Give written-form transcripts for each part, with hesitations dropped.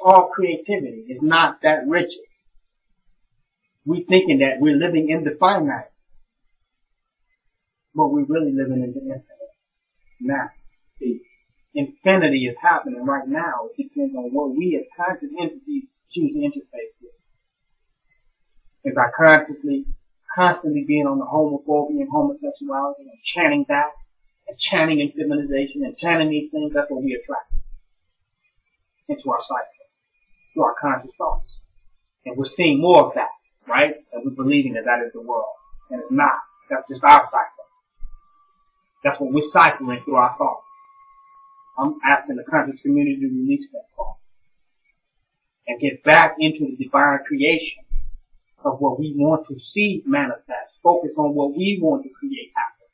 all creativity. It's not that rigid. We thinking that we're living in the finite, but we're really living in the infinite. Now, the infinity is happening right now. It depends on what we as conscious entities choose to interface with. If I constantly being on the homophobia and homosexuality and chanting that, and chanting in feminization and chanting these things, that's what we attract into our psyche, through our conscious thoughts. And we're seeing more of that, right? And we're believing that that is the world. And it's not. That's just our cycle. That's what we're cycling through our thoughts. I'm asking the conscious community to release that thought and get back into the divine creation of what we want to see manifest. Focus on what we want to create happen.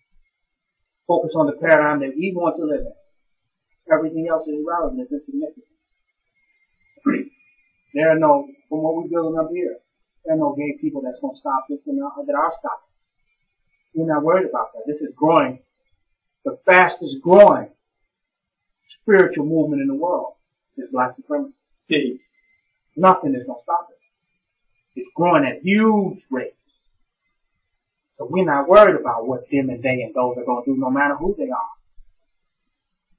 Focus on the paradigm that we want to live in. Everything else is irrelevant, it's insignificant. There are no, from what we're building up here, there are no gay people that's going to stop this that are stopping. We're not worried about that. This is growing, the fastest growing spiritual movement in the world is black supremacy. Nothing is going to stop it. It's growing at huge rates. So we're not worried about what them and they and those are going to do, no matter who they are.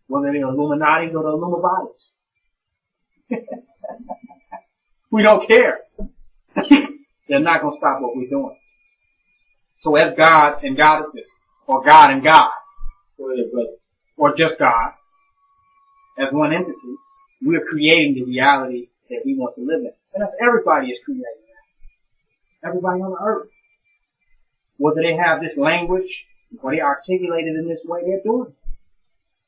Whether they're Illuminatis or the Illumibodies. We don't care. They're not going to stop what we're doing. So as God and goddesses, or God and God, or just God, as one entity, we're creating the reality that we want to live in. And that's everybody is creating that. Everybody on the earth. Whether they have this language, or they articulate it in this way, they're doing it.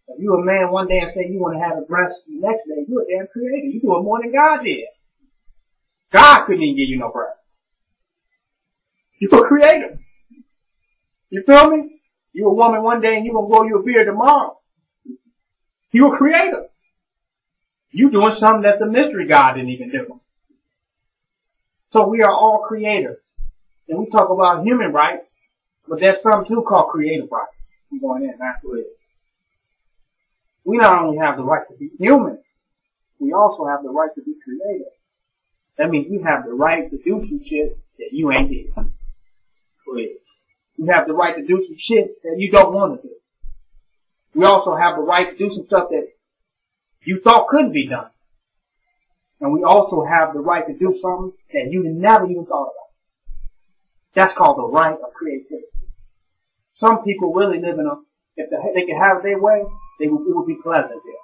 If you're a man one day and say you want to have a breast the next day, you're a damn creator. You're doing more than God did. God couldn't even give you no breast. You're a creator. You feel me? You're a woman one day and you're going to grow your beard tomorrow. You're a creator. You're doing something that the mystery God didn't even do. So we are all creators. And we talk about human rights, but there's some too called creative rights. I'm going in after it. We not only have the right to be human, we also have the right to be creative. That means you have the right to do some shit that you ain't did. You have the right to do some shit that you don't want to do. We also have the right to do some stuff that you thought couldn't be done. And we also have the right to do something that you never even thought about. That's called the right of creativity. Some people really live in if they could have it their way, it would be pleasant there.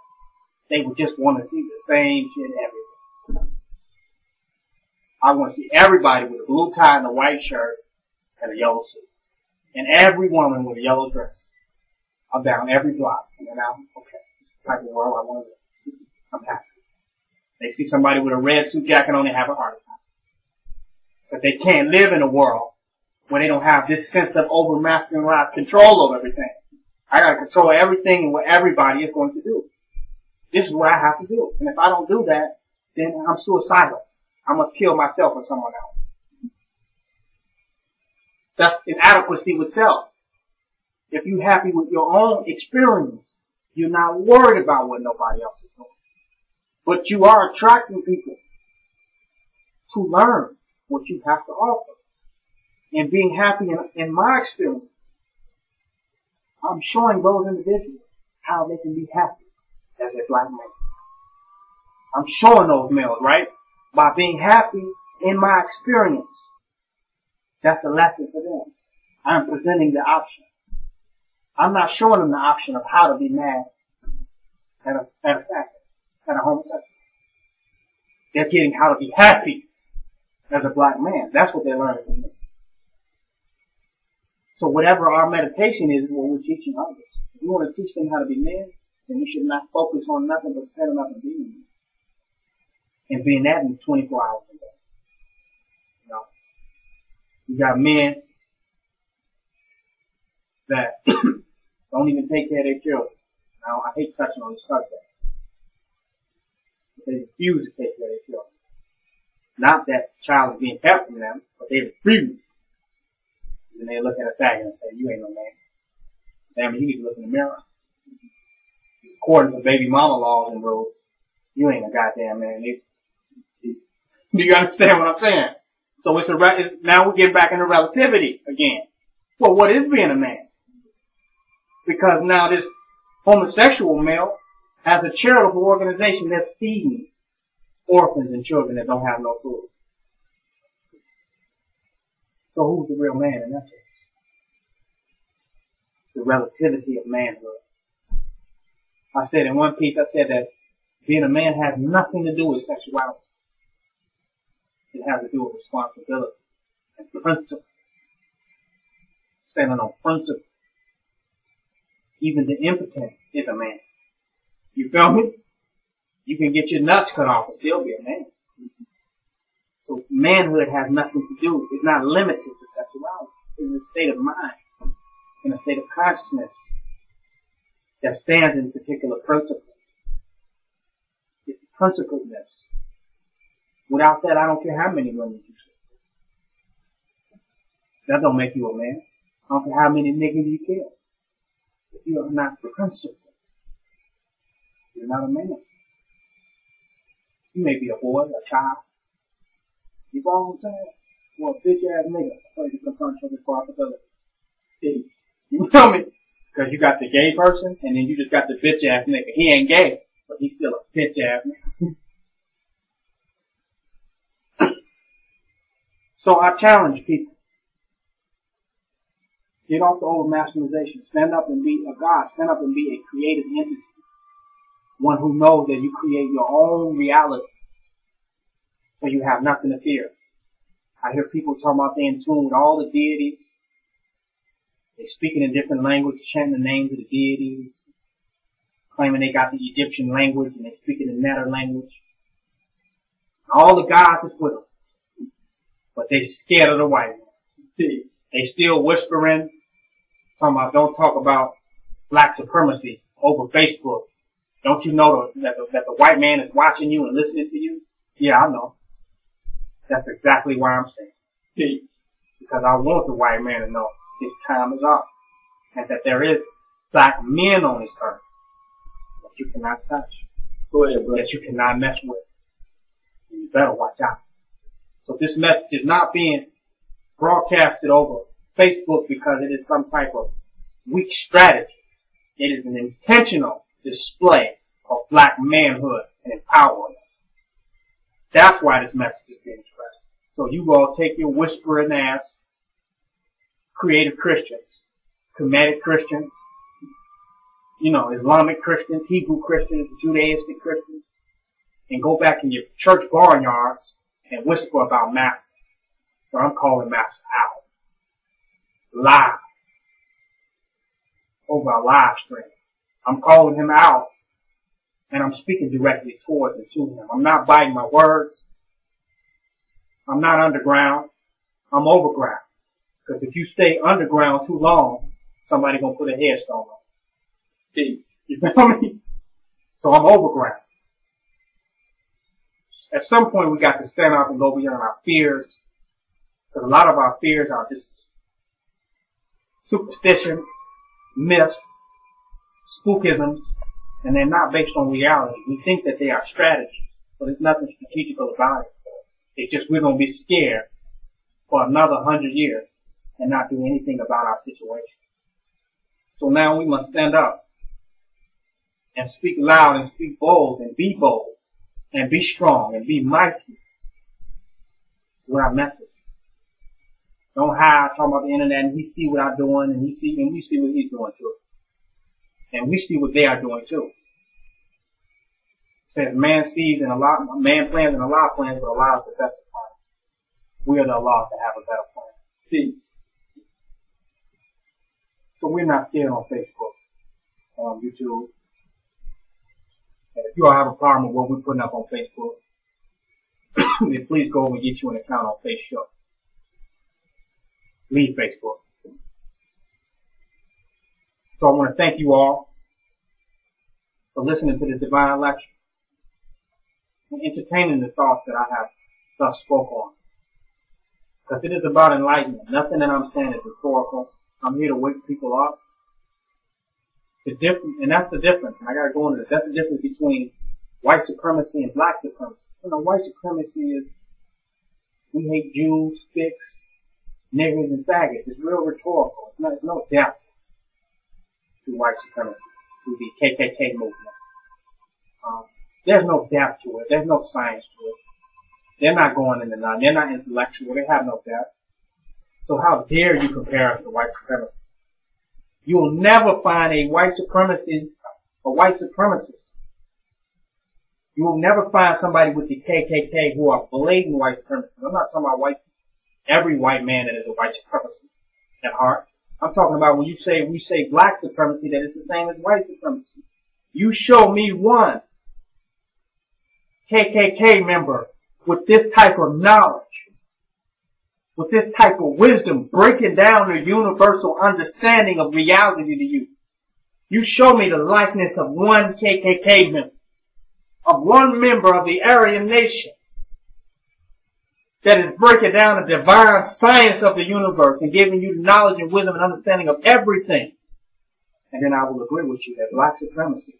They would just want to see the same shit everywhere. I want to see everybody with a blue tie and a white shirt and a yellow suit. And every woman with a yellow dress. I'm down every block. And then I'm, okay, type of world I want to live. I'm happy. They see somebody with a red suit jacket on, they have a heart attack. But they can't live in a world where they don't have this sense of over-masculinized control of everything. I gotta control everything and what everybody is going to do. This is what I have to do. And if I don't do that, then I'm suicidal. I must kill myself or someone else. That's inadequacy with self. If you're happy with your own experience, you're not worried about what nobody else is doing. But you are attracting people to learn what you have to offer. And being happy in my experience, I'm showing those individuals how they can be happy as a black man. I'm showing those males, right? By being happy in my experience. That's a lesson for them. I'm presenting the option. I'm not showing them the option of how to be mad at a homosexual. They're getting how to be happy as a black man. That's what they're learning from me. So whatever our meditation is what we're teaching others. If you want to teach them how to be men, then you should not focus on nothing but standing up and being men. And being that in 24 hours a day. You know, you got men that don't even take care of their children. Now, I hate touching on this subject. But they refuse to take care of their children. Not that the child is being kept from them, but they refuse. And they look at a faggot and say, you ain't no man. Damn it, you need to look in the mirror. According to baby mama laws and rules, you ain't a goddamn man either. Do you understand what I'm saying? So now we're getting back into relativity again. Well, what is being a man? Because now this homosexual male has a charitable organization that's feeding orphans and children that don't have no food. So who's the real man in that case? The relativity of manhood. I said in one piece, I said that being a man has nothing to do with sexuality. It has to do with responsibility and principle. Standing on principle. Even the impotent is a man. You feel me? You can get your nuts cut off and still be a man. So manhood has nothing to do. It's not limited to sexuality. It's a state of mind, in a state of consciousness that stands in particular principles. It's principledness. Without that, I don't care how many women you sleep with. That don't make you a man. I don't care how many niggas you kill. If you are not principled, you're not a man. You may be a boy, a child. You follow what I'm saying? Well, a bitch ass nigga afraid to confront your responsibility. You feel me? Because you got the gay person, and then you just got the bitch ass nigga. He ain't gay, but he's still a bitch ass nigga. So I challenge people. Get off the old masculization. Stand up and be a God. Stand up and be a creative entity. One who knows that you create your own reality. So you have nothing to fear. I hear people talking about they in tune with all the deities. They speaking in different languages, chanting the names of the deities. Claiming they got the Egyptian language and they speaking the Netter language. All the gods is with them. But they scared of the white man. They still whispering, talking about don't talk about black supremacy over Facebook. Don't you know that the white man is watching you and listening to you? Yeah, I know. That's exactly why I'm saying. Because I want the white man to know his time is up. And that there is black men on this earth that you cannot touch. Go ahead, bro. That you cannot mess with. You better watch out. So this message is not being broadcasted over Facebook because it is some type of weak strategy. It is an intentional display of black manhood and empowerment. That's why this message is being expressed. So you all take your whispering ass, creative Christians, Kemetic Christians, Islamic Christians, Hebrew Christians, Judaistic Christians, and go back in your church barnyards and whisper about Master. So I'm calling Master out. Live. Over a live stream. I'm calling him out. And I'm speaking directly towards and to him. I'm not biting my words. I'm not underground. I'm overground. Because if you stay underground too long, somebody gonna put a headstone on you. You feel me? So I'm overground. At some point we got to stand up and go beyond our fears. Because a lot of our fears are just superstitions, myths, spookisms, and they're not based on reality. We think that they are strategies, but there's nothing strategical about it. It's just we're going to be scared for another 100 years and not do anything about our situation. So now we must stand up and speak loud and speak bold and be strong and be mighty with our message. Don't hide talking about the internet and he see what I'm doing and we see what he's doing too. And we see what they are doing too. It says man plans and Allah plans, but Allah is the best of plans. We are the Allah to have a better plan. See? So we're not scared on Facebook, on YouTube. And if you all have a problem with what we're putting up on Facebook, then please go and get you an account on Facebook. Leave Facebook. So I want to thank you all for listening to this divine lecture and entertaining the thoughts that I have thus spoke on. Because it is about enlightenment. Nothing that I'm saying is rhetorical. I'm here to wake people up. And that's the difference. And I gotta go into this. That's the difference between white supremacy and black supremacy. white supremacy is, we hate Jews, spics, niggers, and faggots. It's real rhetorical. There's no depth to white supremacy, to the KKK movement. There's no depth to it. There's no science to it. They're not going into none. They're not intellectual. They have no depth. So how dare you compare us to white supremacy? You will never find a white supremacist. You will never find somebody with the KKK who are blatant white supremacists. I'm not talking about every white man that is a white supremacist at heart. I'm talking about when we say black supremacy, that it's the same as white supremacy. You show me one KKK member with this type of knowledge, with this type of wisdom, breaking down the universal understanding of reality to you. You show me the likeness of one KKK member, of one member of the Aryan nation that is breaking down the divine science of the universe and giving you the knowledge and wisdom and understanding of everything. And then I will agree with you that black supremacy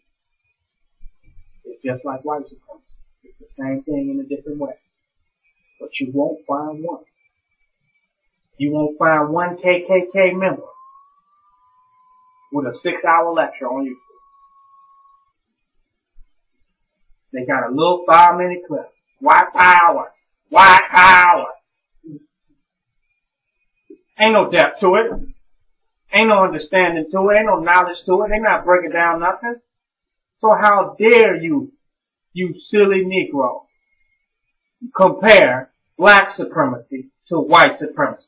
is just like white supremacy. It's the same thing in a different way. But you won't find one. You won't find one KKK member with a 6-hour lecture on YouTube. They got a little 5-minute clip. White power. White power. Ain't no depth to it. Ain't no understanding to it. Ain't no knowledge to it. They not breaking down nothing. So how dare you silly Negro, compare black supremacy to white supremacy?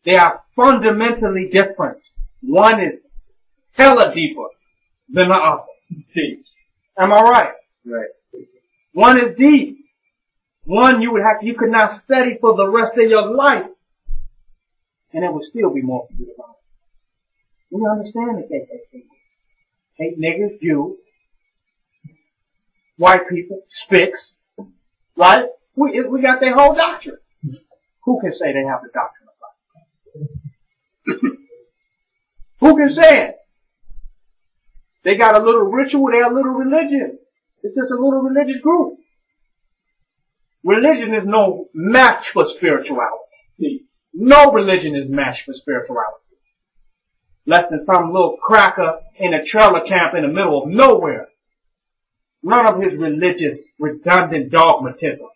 They are fundamentally different. One is hella deeper than the other. Am I right? Right. One is deep. One you could not study for the rest of your life, and it would still be more for you to learn. We understand the KKK. Hate niggers, Jews, white people, spics, right? We got their whole doctrine. Who can say they have the doctrine of God? Who can say it? They got a little ritual, they have a little religion. It's just a little religious group. Religion is no match for spirituality. No religion is matched for spirituality. Less than some little cracker in a trailer camp in the middle of nowhere. None of his religious, redundant dogmatism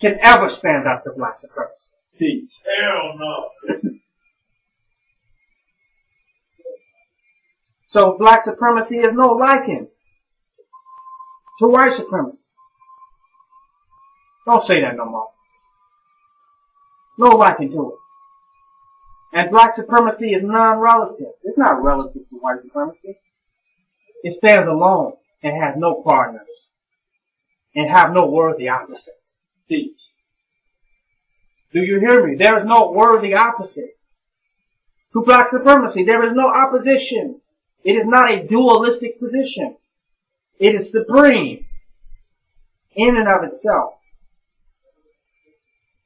can ever stand up to black supremacy. Hell no. So black supremacy is no liking to white supremacy. Don't say that no more. No liking to it. And black supremacy is non-relative. It's not relative to white supremacy. It stands alone and has no partners and have no worthy opposites. See? Do you hear me? There is no worthy opposite to black supremacy. There is no opposition. It is not a dualistic position. It is supreme in and of itself.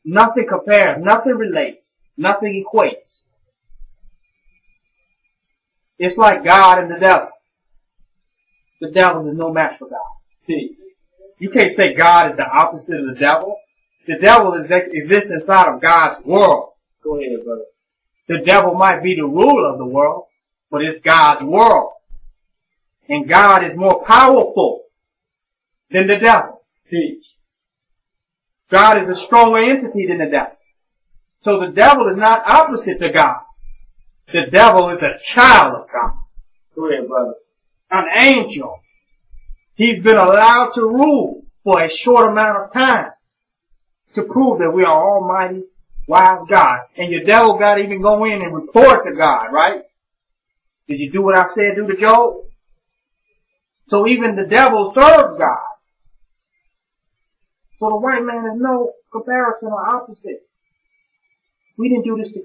Nothing compares, nothing relates, nothing equates. It's like God and the devil. The devil is no match for God. See, you can't say God is the opposite of the devil. The devil exists inside of God's world. Go ahead, brother. The devil might be the ruler of the world, but it's God's world. And God is more powerful than the devil. See, God is a stronger entity than the devil. So the devil is not opposite to God. The devil is a child of God. Go ahead, brother. An angel. He's been allowed to rule for a short amount of time to prove that we are almighty, wise God. And your devil got to even go in and report to God, right? Did you do what I said do to Job? So even the devil serves God. So the white man is no comparison or opposite. We didn't do this to